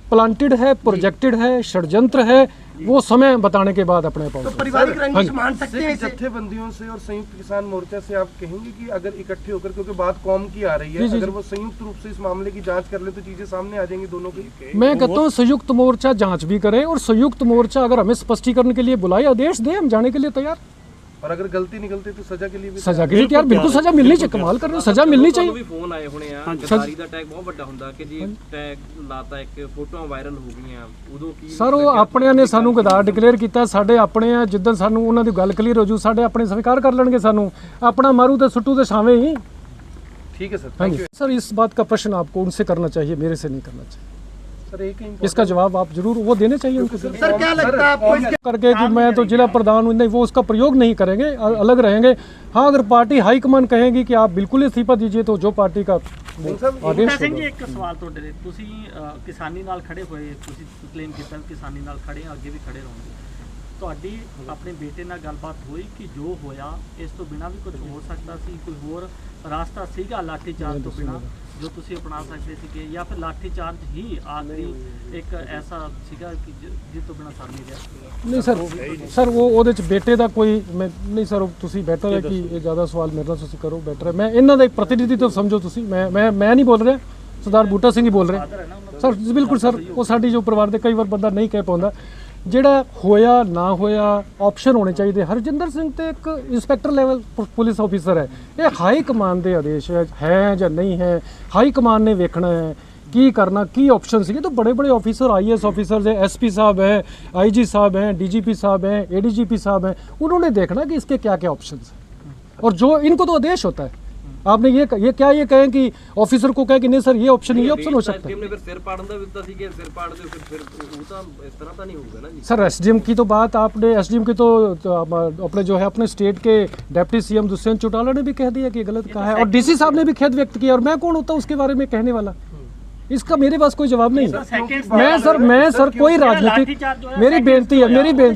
Planted है, projected है, षड्यंत्र है, वो समय बताने के बाद अपने तो पारिवारिक रंजिश मान सकते हैं जत्थेबंदियों से और संयुक्त किसान मोर्चा से आप कहेंगे कि अगर इकट्ठे होकर, क्योंकि बात कौम की आ रही है, अगर वो संयुक्त रूप से इस मामले की जांच कर ले तो चीजें सामने आ जाएंगी दोनों की। मैं कहता हूँ संयुक्त मोर्चा जांच भी करे, और संयुक्त मोर्चा अगर हमें स्पष्टीकरण के लिए बुलाए, आदेश दे, हम जाने के लिए तैयार। और अगर गलती निकलती तो सजा के लिए भी सजा के लिए यार बिल्कुल सजा मिलनी चाहिए, कमाल कर रहे हो, सजा मिलनी चाहिए। भी फोन आए होने आ गद्दारी ਦਾ ਟੈਗ ਬਹੁਤ ਵੱਡਾ ਹੁੰਦਾ ਕਿ ਜੀ ਟੈਗ ਲਾਤਾ, ਇੱਕ ਫੋਟੋਆਂ ਵਾਇਰਲ ਹੋ ਗਈਆਂ ਉਦੋਂ ਕੀ ਸਰ ਉਹ ਆਪਣਿਆਂ ਨੇ ਸਾਨੂੰ ਗਦਾਰ ਡਿਕਲੇਅਰ ਕੀਤਾ, ਸਾਡੇ ਆਪਣੇ ਆ, ਜਿੱਦਣ ਸਾਨੂੰ ਉਹਨਾਂ ਦੀ ਗੱਲ ਕਲੀਅਰ ਹੋ ਜੂ ਸਾਡੇ ਆਪਣੇ ਸਵੀਕਾਰ ਕਰ ਲੈਣਗੇ, ਸਾਨੂੰ ਆਪਣਾ ਮਾਰੂ ਤੇ ਸੁੱਟੂ ਤੇ ਛਾਵੇਂ ही। ठीक है सर, थैंक यू सर इस बात का प्रश्न आपको उनसे करना चाहिए, मेरे से नहीं करना चाहिए। सर एक इसका जवाब आप जरूर वो देने चाहिए उनको। सर क्या लगता है आपको करके कि मैं तो जिला प्रधान हूं, नहीं, वो उसका प्रयोग नहीं करेंगे, अलग रहेंगे। हाँ, अगर पार्टी हाईकमान कहेगी कि आप बिल्कुल इस्तीफा दीजिए तो जो पार्टी का ਬੂਟਾ ਸਿੰਘ ਜੀ ਇੱਕ ਸਵਾਲ ਤੁਹਾਡੇ ਲਈ, ਤੁਸੀਂ ਕਿਸਾਨੀ ਨਾਲ ਖੜੇ ਹੋਏ, ਤੁਸੀਂ ਕਲੇਮ ਕੀਤਾ ਕਿਸਾਨੀ ਨਾਲ ਖੜੇ ਆ, ਅੱਗੇ ਵੀ ਖੜੇ ਰਹੋਗੇ, ਤੁਹਾਡੀ ਆਪਣੇ ਬੇਟੇ ਨਾਲ ਗੱਲਬਾਤ ਹੋਈ ਕਿ ਜੋ ਹੋਇਆ ਇਸ ਤੋਂ ਬਿਨਾਂ ਵੀ ਕੁਝ ਹੋ ਸਕਦਾ ਸੀ, ਕੋਈ ਹੋਰ ਰਾਸਤਾ ਸੀਗਾ ਲਾਠੀ ਚਾਰਜ ਤੋਂ ਬਿਨਾਂ ਜੋ ਤੁਸੀਂ ਅਪਣਾ ਸਕਦੇ ਸੀਗੇ, ਜਾਂ ਫਿਰ ਲਾਠੀ ਚਾਰਜ ਹੀ ਆਖਰੀ ਇੱਕ ਐਸਾ ਸੀਗਾ ਕਿ ਜਿਸ ਤੋਂ ਬਿਨਾਂ ਸਰ ਨਹੀਂ ਰਿਹਾ? नहीं सर वो ਉਹਦੇ ਚ ਬੇਟੇ ਦਾ ਕੋਈ ਨਹੀਂ ਸਰ, ਤੁਸੀਂ ਬੈਟਰ ਹੈ ਕਿ ਇਹ ਜ਼ਿਆਦਾ ਸਵਾਲ ਮੇਰੇ ਨਾਲ ਤੁਸੀਂ ਕਰੋ, ਬੈਟਰ ਹੈ। ਮੈਂ ਇਹਨਾਂ ਦਾ ਇੱਕ ਪ੍ਰਤੀਨਿਧੀ ਤੋਂ ਸਮਝੋ ਤੁਸੀਂ, ਮੈਂ ਨਹੀਂ ਬੋਲ ਰਿਹਾ, ਸਰਦਾਰ ਬੂਟਾ ਸਿੰਘ ਹੀ ਬੋਲ ਰਹੇ ਸਰ। ਬਿਲਕੁਲ ਸਰ, ਉਹ ਸਾਡੀ ਜੋ ਪਰਿਵਾਰ ਦੇ ਕਈ ਵਾਰ ਬੰਦਾ ਨਹੀਂ ਕਹਿ ਪਾਉਂਦਾ, ਜਿਹੜਾ ਹੋਇਆ ਨਾ ਹੋਇਆ ਆਪਸ਼ਨ ਹੋਣੇ ਚਾਹੀਦੇ। ਹਰਜਿੰਦਰ ਸਿੰਘ ਤੇ ਇੱਕ ਇੰਸਪੈਕਟਰ ਲੈਵਲ ਪੁਲਿਸ ਆਫੀਸਰ ਹੈ, ਇਹ ਹਾਈ ਕਮਾਨ ਦੇ ਆਦੇਸ਼ ਹੈ ਜਾਂ ਨਹੀਂ ਹੈ, ਹਾਈ ਕਮਾਨ ਨੇ ਵੇਖਣਾ ਹੈ ਕੀ ਕਰਨਾ, ਕੀ ऑप्शन सी। तो बड़े बड़े ऑफिसर IAS ऑफिसर है, SP साहब हैं, IG साहब हैं, DGP साहब हैं, ADGP साहब हैं, उन्होंने देखना कि इसके क्या क्या ऑप्शंस हैं, और जो इनको तो आदेश होता है। आपने ये कहें कि ऑफिसर को कहें कि नहीं सर ये ऑप्शन हो सकता है। सर SDM की तो बात आपने, SDM की तो अपने जो है अपने स्टेट के डिप्टी CM दुष्यंत चौटाला ने भी कह दिया कि गलत कहा है, और DC साहब ने भी खेद व्यक्त किया, और मैं कौन होता उसके बारे में कहने वाला? इसका मेरे पास कोई जवाब नहीं है। मैं सर कोई राजनीतिक, मेरी बेनती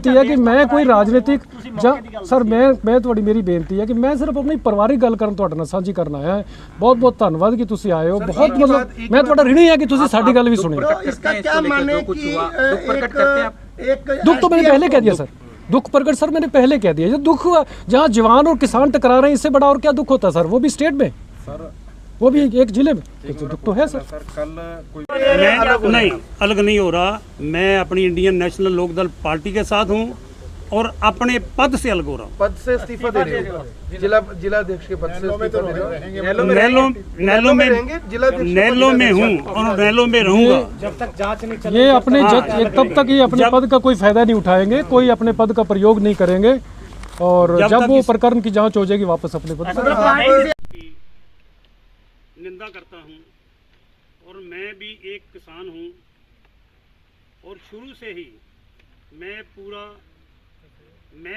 है कि मैं कोई राजनीतिक सर मैं ਤੁਹਾਡੀ ਮੇਰੀ ਬੇਨਤੀ ਹੈ ਕਿ ਮੈਂ ਸਿਰਫ ਆਪਣੀ ਪਰਿਵਾਰਿਕ ਗੱਲ ਕਰਨ ਤੁਹਾਡੇ ਨਾਲ ਸਾਂਝੀ ਕਰਨ ਆਇਆ। ਬਹੁਤ ਬਹੁਤ ਧੰਨਵਾਦ ਕਿ ਤੁਸੀਂ ਆਏ ਹੋ, ਬਹੁਤ मतलब मैं ਤੁਹਾਡਾ ऋणी है कि ਤੁਸੀਂ ਸਾਡੀ ਗੱਲ ਵੀ ਸੁਣੀ। इसका क्या माने कि दुख प्रकट करते आप? दुख तो मैंने पहले कह दिया सर, दुख प्रकट सर मैंने पहले कह दिया। जो दुख हुआ जहाँ जवान और किसान टकरा रहे हैं, इससे बड़ा और क्या दुख होता है सर, वो भी स्टेट में सर, वो भी एक जिले में, तो दुख तो है सर। कल कोई नहीं अलग नहीं हो रहा, मैं अपनी इंडियन नेशनल लोकदल पार्टी के साथ हूँ और अपने पद से अलग हो रहा हूँ। पद से इस्तीफा दे रहे हो? जिला अध्यक्ष के पद से इस्तीफा दे रहे हो? नैलो में हूँ और नैलो में रहूंगा जब तक जांच नहीं चलेगी। ये अपने तब तक ये अपने पद का कोई फायदा नहीं उठाएंगे, कोई अपने पद का प्रयोग नहीं करेंगे, और जब वो प्रकरण की जांच हो जाएगी वापस अपने पद। निंदा करता हूं, और मैं भी एक किसान हूं, और शुरू से ही मैं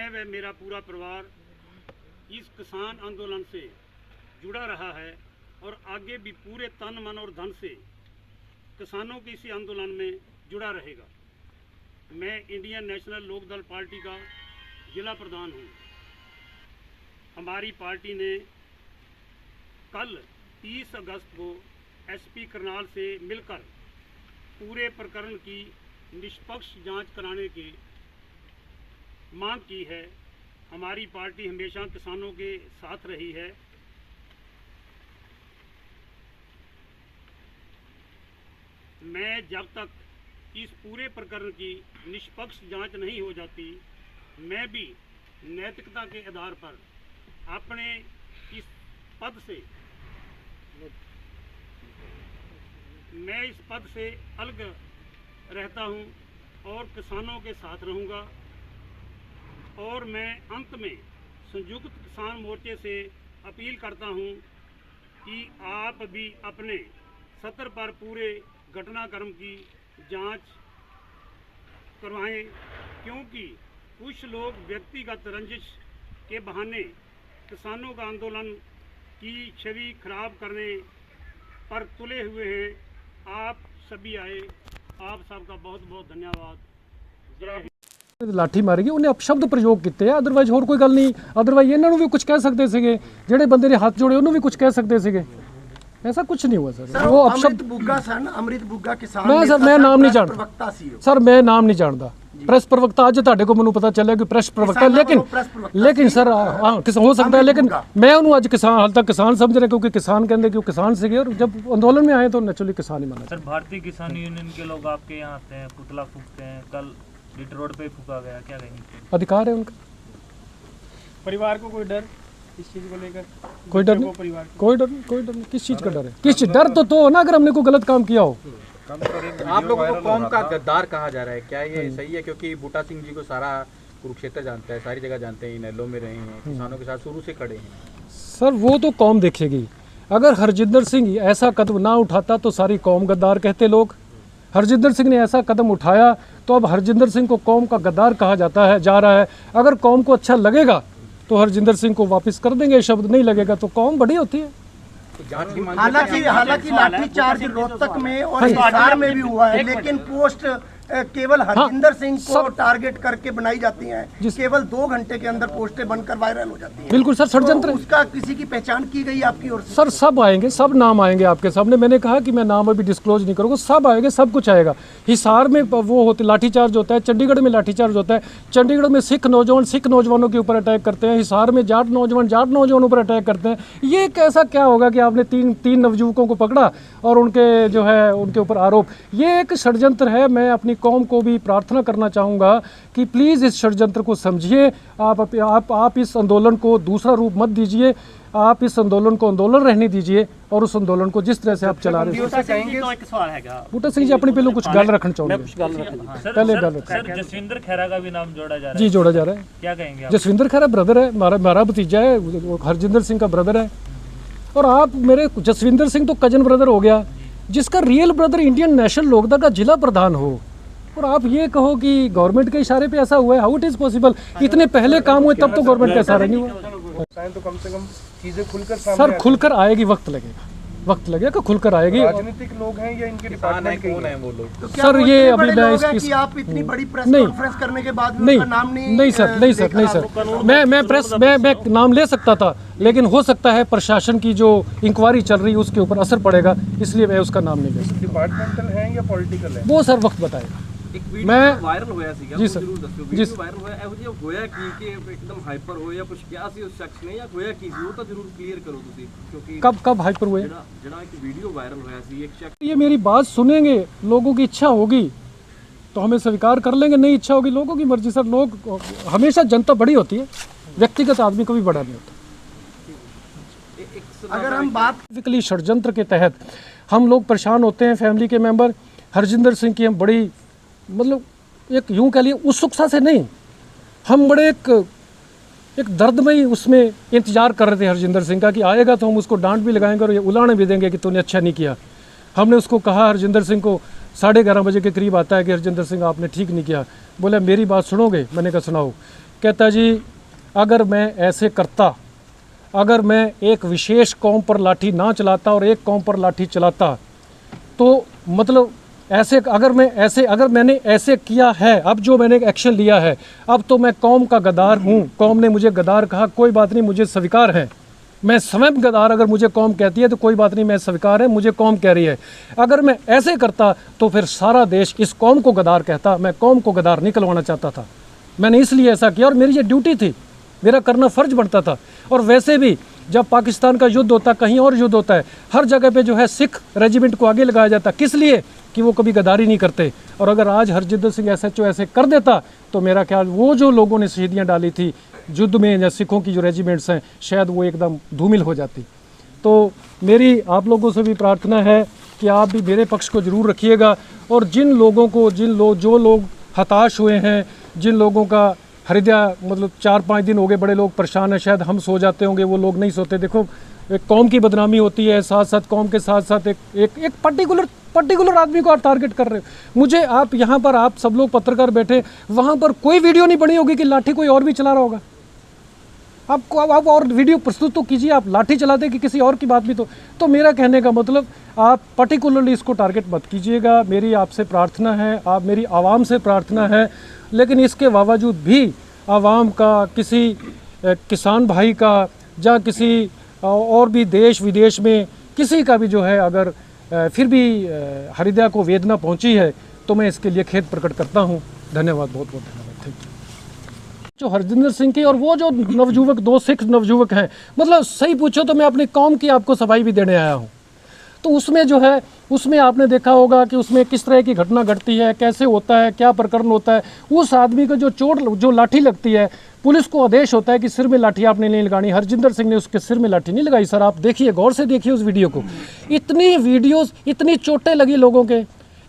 व मेरा पूरा परिवार इस किसान आंदोलन से जुड़ा रहा है, और आगे भी पूरे तन मन और धन से किसानों के इसी आंदोलन में जुड़ा रहेगा। मैं इंडियन नेशनल लोकदल पार्टी का जिला प्रधान हूं। हमारी पार्टी ने कल 30 अगस्त को SP करनाल से मिलकर पूरे प्रकरण की निष्पक्ष जांच कराने की मांग की है। हमारी पार्टी हमेशा किसानों के साथ रही है। मैं जब तक इस पूरे प्रकरण की निष्पक्ष जांच नहीं हो जाती, मैं भी नैतिकता के आधार पर अपने इस पद से अलग रहता हूं और किसानों के साथ रहूंगा। और मैं अंत में संयुक्त किसान मोर्चे से अपील करता हूं कि आप भी अपने सत्र पर पूरे घटनाक्रम की जांच करवाएं, क्योंकि कुछ लोग व्यक्तिगत रंजिश के बहाने किसानों का आंदोलन की छवि खराब करने पर तुले हुए हैं। आप सभी आए, आप सबका बहुत बहुत धन्यवाद। लाठी मारी गई, उन्हें अपशब्द प्रयोग किए, अदरवाइज होर कोई गल नहीं। अदरवाइज इन्हों भी कुछ कह सकते थे, ਜਿਹੜੇ ਬੰਦੇ ਨੇ ਹੱਥ ਜੋੜੇ ਉਹਨੂੰ ਵੀ ਕੁਝ ਕਹਿ ਸਕਦੇ ਸੀਗੇ। ऐसा कुछ नहीं हुआ सर। सर वो अमृत अपशब्द बुग्गा सन, अमृत बुग्गा किसान मैं सर नेता मैं नाम नहीं प्रेस जानता प्रवक्ता सी हो। सर, मैं नाम नहीं जानता। प्रेस प्रवक्ता आज ਤੁਹਾਡੇ को ਮੈਨੂੰ पता चलिया कि प्रेस प्रवक्ता, किसानों लेकिन को प्रेस प्रवक्ता लेकिन सी। सर हाँ किसान हो सकता है, अमृत लेकिन बुग्गा। मैं उन्होंने आज किसान हाल तक किसान समझ रहे, क्योंकि किसान कहते कि वो किसान से गए, और जब आंदोलन में आए तो नेचुरली किसान ही माना। सर भारतीय किसान यूनियन के लोग आपके यहाँ आते हैं, पुतला फूकते हैं, कल लिट रोड पे फूका गया, क्या कहेंगे? अधिकार है उनका, परिवार को कोई डर इस चीज को लेकर? कोई डर नहीं, कोई डर नहीं, कोई डर नहीं। किस चीज़ का डर है? किस चीज़ डर तो हो ना, अगर हमने कोई गलत काम किया हो। आप लोगों को कौम का गद्दार कहा जा रहा है, क्या ये सही है? क्योंकि बूटा सिंह जी को सारा कुरुक्षेत्र जानता है, सारी जगह जानते हैं, इनेलो में रहे हैं, किसानों के साथ शुरू से खड़े हैं। सर वो तो कौम देखेगी। अगर हरजिंदर सिंह ऐसा कदम ना उठाता तो सारी कौम गद्दार कहते लोग। हरजिंदर सिंह ने ऐसा कदम उठाया तो अब हरजिंदर सिंह को कौम का गद्दार कहा जाता है, जा रहा है। अगर कौम को अच्छा लगेगा तो हरजिंदर सिंह को वापस कर देंगे शब्द, नहीं लगेगा तो कौम बड़ी होती है। हालांकि लाठीचार्ज रोहतक में और हिसार में भी हुआ है, लेकिन पोस्ट केवल हरजिंदर सिंह को टारगेट करके बनाई जाती हैं। केवल 2 घंटे के अंदर पोस्टें बनकर वायरल हो जाती हैं। बिल्कुल सर, षड्यंत्र है। उसका किसी की पहचान की गई आपकी ओर से? सर सब आएंगे, सब नाम आएंगे आपके सामने। मैंने कहा कि मैं नाम अभी डिस्क्लोज नहीं करूँगा, सब आएंगे, सब कुछ आएगा। हिसार में वो होते लाठीचार्ज होता है, चंडीगढ़ में लाठीचार्ज होता है। चंडीगढ़ में सिख नौजवानों के ऊपर अटैक करते हैं, हिसार में जाट नौजवानों पर अटैक करते हैं। ये कैसा क्या होगा कि आपने तीन नवयुवकों को पकड़ा और उनके जो है उनके ऊपर आरोप? ये एक षड्यंत्र है। मैं अपनी कौम को भी प्रार्थना करना चाहूँगा कि प्लीज़ इस षड्यंत्र को समझिए। आप इस आंदोलन को दूसरा रूप मत दीजिए। आप इस आंदोलन को आंदोलन रहने दीजिए और उस आंदोलन को जिस तरह से आप चला रहे हैं। एक सवाल हैगा बूटा सिंह जी अपने पहले कुछ गल रखना चाहूँगे, पहले गल सर जसविंदर खैरा का भी नाम जोड़ा जा रहा है, जी जोड़ा जा रहा है। क्या कहेंगे आप? जसविंदर खैरा ब्रदर है, हमारा भतीजा है, हरजिंदर सिंह का ब्रदर है। और आप मेरे जसविंदर सिंह तो कजन ब्रदर हो गया, जिसका real brother Indian National Lokdal का जिला प्रधान हो, और आप ये कहो कि गवर्नमेंट के इशारे पे ऐसा हुआ है। How it is possible? इतने पहले काम हुए तब तो गवर्नमेंट का इशारा नहीं हुआ। तो कम से कम चीजें खुलकर सामने सर खुलकर आएगी, वक्त लगेगा, खुलकर आएगी। राजनीतिक लोग हैं या इनके डिपार्टमेंट के कौन है वो लोग? तो क्या सर वो ये इतने अभी बड़े मैं लोग हैं इस कि आप इतनी बड़ी प्रेस नहीं, कॉन्फ्रेंस करने के बाद भी नहीं उनका नाम नहीं नहीं सर मैं प्रेस मैं नाम ले सकता था, लेकिन हो सकता है प्रशासन की जो इंक्वायरी चल रही है उसके ऊपर असर पड़ेगा, इसलिए मैं उसका नाम नहीं ले सकता। डिपार्टमेंटल है या पॉलिटिकल है? वो सर वक्त बताएगा। ਇੱਕ ਵੀਡੀਓ ਮੈਂ- ਵਾਇਰਲ ਹੋਇਆ ਸੀਗਾ, ਜੀ ਉਹ ਸਰ। ਜ਼ਰੂਰ ਦੱਸਿਓ। ਜੀ ਵੀਡੀਓ ਸਰ। ਵਾਇਰਲ ਹੋਇਆ, ਇਹੋ ਜਿਹਾ ਹੋਇਆ ਕਿ ਇੱਕਦਮ ਹਾਈਪਰ ਹੋਇਆ, ਕੁਝ ਕਿਹਾ ਸੀ ਉਸ ਸ਼ਖਸ ਨੇ ਜਾਂ ਹੋਇਆ ਕੀ ਸੀ, ਉਹ ਤਾਂ ਜ਼ਰੂਰ ਕਲੀਅਰ ਕਰੋ ਤੁਸੀਂ, ਕਿਉਂਕਿ कब हाइपर हुए? ਜਿਹੜਾ ਇੱਕ ਵੀਡੀਓ ਵਾਇਰਲ ਹੋਇਆ ਸੀ, ਇੱਕ ਸ਼ਖਸ ये मेरी बात सुनेंगे, लोगों की इच्छा होगी तो हमें स्वीकार कर लेंगे, नहीं इच्छा होगी लोगों की मर्जी। सर लोग हमेशा जनता बड़ी होती है, व्यक्तिगत आदमी कभी बड़ा नहीं होता। अगर हम बात बेसिकली षड्यंत्र के तहत हम लोग परेशान होते हैं, फैमिली के मेंबर। हरजिंदर सिंह की हम बड़ी मतलब एक यूं कह लिए उत्सुकता से नहीं, हम बड़े एक दर्दमयी उसमें इंतजार कर रहे थे हरजिंदर सिंह का कि आएगा तो हम उसको डांट भी लगाएंगे और ये उलाने भी देंगे कि तूने अच्छा नहीं किया। हमने उसको कहा, हरजिंदर सिंह को 11:30 बजे के करीब आता है कि हरजिंदर सिंह आपने ठीक नहीं किया। बोले मेरी बात सुनोगे? मैंने कहा सुनाओ। कहता जी अगर मैं ऐसे करता, अगर मैं एक विशेष कौम पर लाठी ना चलाता और एक कौम पर लाठी चलाता तो मतलब ऐसे अगर मैंने ऐसे किया है, अब जो मैंने एक्शन लिया है, अब तो मैं कौम का गद्दार हूँ। कौम ने मुझे गद्दार कहा, कोई बात नहीं, मुझे स्वीकार है। मैं स्वयं गद्दार, अगर मुझे कौम कहती है तो कोई बात नहीं, मैं स्वीकार है, मुझे कौम कह रही है। अगर मैं ऐसे करता तो फिर सारा देश इस कौम को गद्दार कहता। मैं कौम को गद्दार नहीं कहलवाना चाहता था, मैंने इसलिए ऐसा किया और मेरी ये ड्यूटी थी, मेरा करना फ़र्ज बनता था। और वैसे भी जब पाकिस्तान का युद्ध होता, कहीं और युद्ध होता है, हर जगह पे जो है सिख रेजिमेंट को आगे लगाया जाता, किस लिए? कि वो कभी गद्दारी नहीं करते। और अगर आज हरजिंदर सिंह SHO ऐसे कर देता तो मेरा ख्याल वो जो लोगों ने शहीदियाँ डाली थी युद्ध में या सिखों की जो रेजिमेंट्स हैं, शायद वो एकदम धूमिल हो जाती। तो मेरी आप लोगों से भी प्रार्थना है कि आप भी मेरे पक्ष को ज़रूर रखिएगा। और जिन लोगों को जो लोग हताश हुए हैं, जिन लोगों का हृदय मतलब 4-5 दिन हो गए, बड़े लोग परेशान हैं, शायद हम सो जाते होंगे, वो लोग नहीं सोते। देखो एक कौम की बदनामी होती है, साथ साथ कौम के साथ साथ एक पर्टिकुलर आदमी को आप टारगेट कर रहे हो। मुझे आप यहाँ पर आप सब लोग पत्रकार बैठे, वहाँ पर कोई वीडियो नहीं बनी होगी कि लाठी कोई और भी चला रहा होगा। आप और वीडियो प्रस्तुत तो कीजिए, आप लाठी चलाते कि किसी और की बात भी तो मेरा कहने का मतलब आप पर्टिकुलरली इसको टारगेट मत कीजिएगा। मेरी आपसे प्रार्थना है, आप मेरी आवाम से प्रार्थना है। लेकिन इसके बावजूद भी आवाम का, किसी किसान भाई का या किसी और भी देश विदेश में किसी का भी जो है अगर फिर भी हृदय को वेदना पहुंची है तो मैं इसके लिए खेद प्रकट करता हूं। धन्यवाद, बहुत बहुत धन्यवाद। Thank you. जो हरजिंदर सिंह की और वो जो नवयुवक, 2 सिख नवयुवक हैं, मतलब सही पूछो तो मैं अपनी कौम की आपको सफाई भी देने आया हूँ। तो उसमें जो है, उसमें आपने देखा होगा कि उसमें किस तरह की घटना घटती है, कैसे होता है, क्या प्रकरण होता है। उस आदमी को जो चोट, जो लाठी लगती है, पुलिस को आदेश होता है कि सिर में लाठी आपने नहीं लगानी। हरजिंदर सिंह ने उसके सिर में लाठी नहीं लगाई। सर आप देखिए, गौर से देखिए उस वीडियो को। इतनी वीडियोस, इतनी चोटें लगी लोगों के,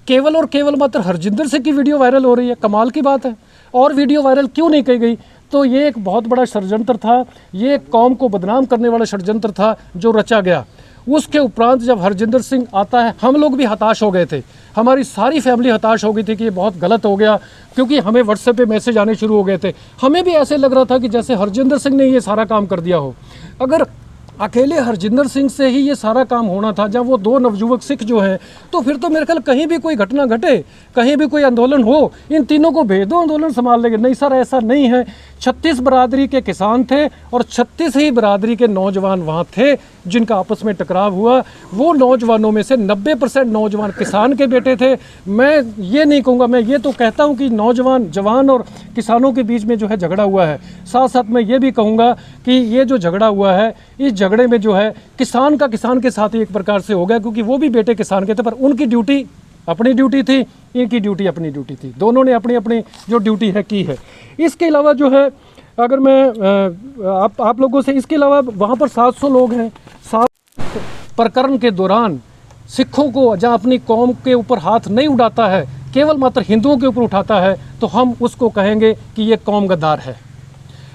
केवल और केवल मात्र हरजिंदर सिंह की वीडियो वायरल हो रही है। कमाल की बात है। और वीडियो वायरल क्यों नहीं की गई? तो ये एक बहुत बड़ा षड्यंत्र था, ये कौम को बदनाम करने वाला षड्यंत्र था जो रचा गया। उसके उपरांत जब हरजिंदर सिंह आता है, हम लोग भी हताश हो गए थे, हमारी सारी फैमिली हताश हो गई थी कि ये बहुत गलत हो गया, क्योंकि हमें व्हाट्सएप पे मैसेज आने शुरू हो गए थे। हमें भी ऐसे लग रहा था कि जैसे हरजिंदर सिंह ने ये सारा काम कर दिया हो। अगर अकेले हरजिंदर सिंह से ही ये सारा काम होना था, जब वो 2 नवयुवक सिख जो हैं, तो फिर तो मेरे ख्याल कहीं भी कोई घटना घटे, कहीं भी कोई आंदोलन हो, इन तीनों को भेज दो, आंदोलन संभाल लेंगे। नहीं सर, ऐसा नहीं है। 36 बरादरी के किसान थे और 36 ही बरादरी के नौजवान वहाँ थे जिनका आपस में टकराव हुआ। वो नौजवानों में से 90% नौजवान किसान के बेटे थे। मैं ये नहीं कहूँगा, मैं ये तो कहता हूँ कि नौजवान, जवान और किसानों के बीच में जो है झगड़ा हुआ है। साथ साथ मैं ये भी कहूँगा कि ये जो झगड़ा हुआ है, इस झगड़े में जो है किसान का किसान के साथ ही एक प्रकार से हो गया, क्योंकि वो भी बेटे किसान के थे, पर उनकी ड्यूटी अपनी ड्यूटी थी, इनकी ड्यूटी अपनी ड्यूटी थी। दोनों ने अपनी अपनी जो ड्यूटी है की है। इसके अलावा जो है, अगर मैं आप लोगों से, इसके अलावा वहाँ पर 700 लोग हैं। 7 प्रकरण के दौरान सिखों को जहाँ अपनी कौम के ऊपर हाथ नहीं उठाता है, केवल मात्र हिंदुओं के ऊपर उठाता है, तो हम उसको कहेंगे कि ये कौम गद्दार है।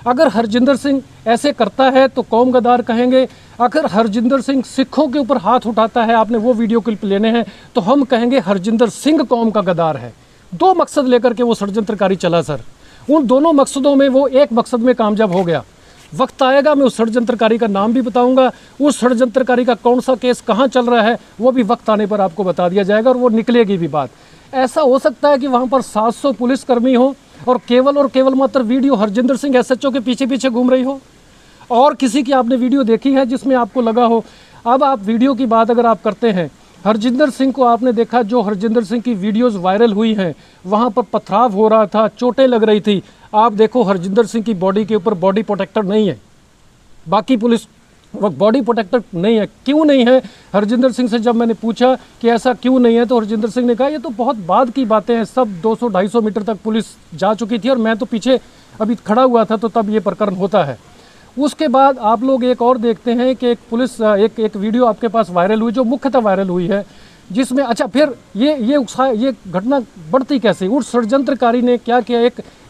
अगर हरजिंदर सिंह ऐसे करता है तो कौम गद्दार कहेंगे। अगर हरजिंदर सिंह सिखों के ऊपर हाथ उठाता है, आपने वो वीडियो क्लिप लेने हैं, तो हम कहेंगे हरजिंदर सिंह कौम का गद्दार है। 2 मकसद लेकर के वो षड्यंत्रकारी चला सर। उन दोनों मकसदों में वो एक मकसद में कामयाब हो गया। वक्त आएगा, मैं उस षड्यंत्रकारी का नाम भी बताऊंगा, उस षड्यंत्रकारी का कौन सा केस कहाँ चल रहा है वो भी वक्त आने पर आपको बता दिया जाएगा, और वो निकलेगी भी बात। ऐसा हो सकता है कि वहाँ पर 700 पुलिसकर्मी हो और केवल मात्र वीडियो हरजिंदर सिंह SHO के पीछे पीछे घूम रही हो, और किसी की आपने वीडियो देखी है जिसमें आपको लगा हो। अब आप वीडियो की बात अगर आप करते हैं, हरजिंदर सिंह को आपने देखा, जो हरजिंदर सिंह की वीडियोस वायरल हुई हैं, वहाँ पर पथराव हो रहा था, चोटें लग रही थी। आप देखो हरजिंदर सिंह की बॉडी के ऊपर बॉडी प्रोटेक्टर नहीं है, बाकी पुलिस बॉडी प्रोटेक्टर नहीं है। क्यों नहीं है? हरजिंदर सिंह से जब मैंने पूछा कि ऐसा क्यों नहीं है, तो हरजिंदर सिंह ने कहा ये तो बहुत बाद की बातें हैं, सब 200-250 मीटर तक पुलिस जा चुकी थी और मैं तो पीछे अभी खड़ा हुआ था, तो तब ये प्रकरण होता है। उसके बाद आप लोग एक और देखते हैं कि एक वीडियो आपके पास वायरल हुई, जो मुख्यतः वायरल हुई है, जिसमें अच्छा फिर ये घटना बढ़ती कैसे? उस षड्यंत्रकारी ने क्या किया,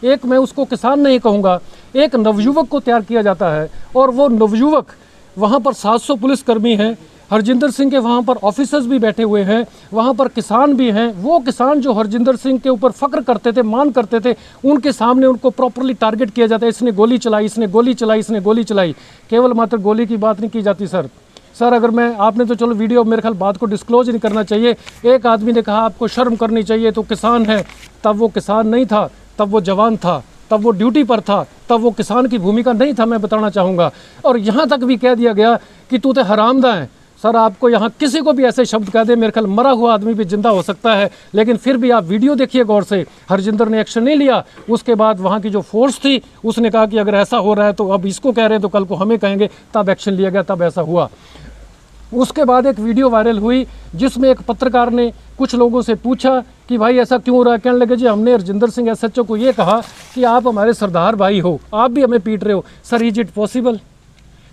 एक मैं उसको किसान नहीं कहूँगा, एक नवयुवक को तैयार किया जाता है, और वो नवयुवक वहाँ पर 700 पुलिसकर्मी हैं, हरजिंदर सिंह के वहाँ पर ऑफिसर्स भी बैठे हुए हैं, वहाँ पर किसान भी हैं। वो किसान जो हरजिंदर सिंह के ऊपर फ़ख्र करते थे, मान करते थे, उनके सामने उनको प्रॉपरली टारगेट किया जाता है। इसने गोली चलाई, इसने गोली चलाई, इसने गोली चलाई। केवल मात्र गोली की बात नहीं की जाती सर। अगर मैं, आपने तो चलो वीडियो मेरे ख्याल बात को डिस्क्लोज नहीं करना चाहिए। एक आदमी ने कहा आपको शर्म करनी चाहिए, तो किसान है, तब वो किसान नहीं था, तब वो जवान था, तब वो ड्यूटी पर था, तब वो किसान की भूमिका नहीं था, मैं बताना चाहूँगा। और यहाँ तक भी कह दिया गया कि तू तो हरामदा है। सर आपको यहाँ किसी को भी ऐसे शब्द कह दे, मेरे ख्याल मरा हुआ आदमी भी जिंदा हो सकता है, लेकिन फिर भी आप वीडियो देखिए गौर से। हरजिंदर ने एक्शन नहीं लिया। उसके बाद वहाँ की जो फोर्स थी उसने कहा कि अगर ऐसा हो रहा है तो अब इसको कह रहे हैं तो कल को हमें कहेंगे, तब एक्शन लिया गया, तब ऐसा हुआ। उसके बाद एक वीडियो वायरल हुई जिसमें एक पत्रकार ने कुछ लोगों से पूछा कि भाई ऐसा क्यों हो रहा है। कहने लगे जी हमने हरजिंदर सिंह SHO को ये कहा कि आप हमारे सरदार भाई हो, आप भी हमें पीट रहे हो। Sir is it possible?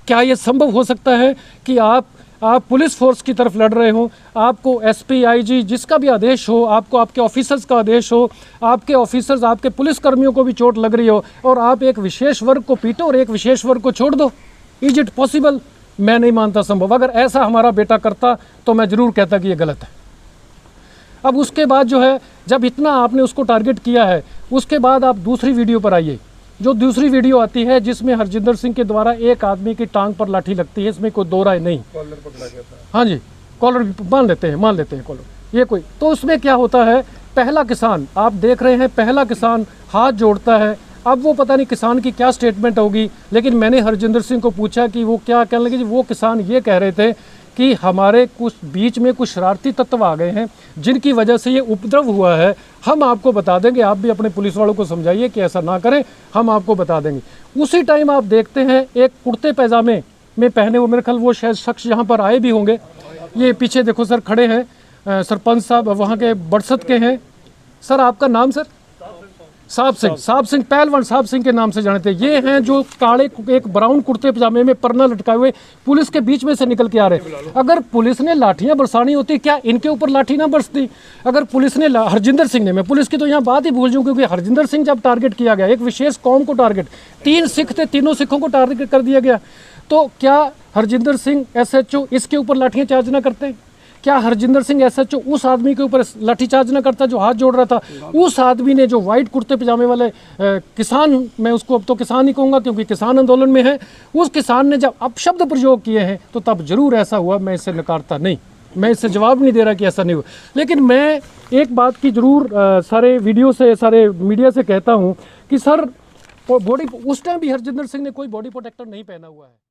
क्या ये संभव हो सकता है कि आप पुलिस फोर्स की तरफ लड़ रहे हो, आपको SP IG जिसका भी आदेश हो, आपको आपके ऑफिसर्स का आदेश हो, आपके ऑफिसर्स, आपके पुलिसकर्मियों को भी चोट लग रही हो, और आप एक विशेष वर्ग को पीटो और एक विशेष वर्ग को छोड़ दो? Is it possible? मैं नहीं मानता संभव। अगर ऐसा हमारा बेटा करता तो मैं ज़रूर कहता कि ये गलत है। अब उसके बाद जो है, जब इतना आपने उसको टारगेट किया है, उसके बाद आप दूसरी वीडियो पर आइए। जो दूसरी वीडियो आती है जिसमें हरजिंदर सिंह के द्वारा एक आदमी की टांग पर लाठी लगती है, इसमें कोई दो राय नहीं। कॉलर पकड़ा गया था। हाँ जी, कॉलर मान लेते हैं कॉलर, ये कोई। तो उसमें क्या होता है, पहला किसान आप देख रहे हैं, पहला किसान हाथ जोड़ता है। अब वो पता नहीं किसान की क्या स्टेटमेंट होगी, लेकिन मैंने हरजिंदर सिंह को पूछा कि वो क्या कहने लगे। वो किसान ये कह रहे थे कि हमारे कुछ बीच में कुछ शरारती तत्व आ गए हैं जिनकी वजह से ये उपद्रव हुआ है, हम आपको बता देंगे, आप भी अपने पुलिस वालों को समझाइए कि ऐसा ना करें, हम आपको बता देंगे। उसी टाइम आप देखते हैं एक कुर्ते पैजामे में पहने हुए, मेरे ख्याल वो शायद शख्स यहाँ पर आए भी होंगे, ये पीछे देखो सर खड़े हैं, सरपंच साहब वहाँ के बरसत के हैं। सर आपका नाम सर? साहब सिंह पहलवान साहब सिंह के नाम से जानते हैं। ये हैं जो काले एक ब्राउन कुर्ते पजामे में परना लटकाए हुए पुलिस के बीच में से निकल के आ रहे। अगर पुलिस ने लाठियां बरसानी होती, क्या इनके ऊपर लाठी ना बरसती? अगर पुलिस ने हरजिंदर सिंह ने, मैं पुलिस की तो यहाँ बात ही भूल जाऊँ, क्योंकि हरजिंदर सिंह जब टारगेट किया गया, एक विशेष कौम को टारगेट, 3 सिख थे, तीनों सिखों को टारगेट कर दिया गया, तो क्या हरजिंदर सिंह SHO इसके ऊपर लाठियाँ चार्ज ना करते? क्या हरजिंदर सिंह SHO उस आदमी के ऊपर लाठीचार्ज ना करता जो हाथ जोड़ रहा था? उस आदमी ने जो वाइट कुर्ते पजामे वाले किसान, मैं उसको अब तो किसान ही कहूँगा क्योंकि किसान आंदोलन में है, उस किसान ने जब अपशब्द प्रयोग किए हैं तो तब जरूर ऐसा हुआ। मैं इससे नकारता नहीं, मैं इससे जवाब नहीं दे रहा कि ऐसा नहीं हुआ, लेकिन मैं एक बात की जरूर सारे वीडियो से, सारे मीडिया से कहता हूँ कि सर बॉडी, उस टाइम भी हरजिंदर सिंह ने कोई बॉडी प्रोटेक्टर नहीं पहना हुआ है।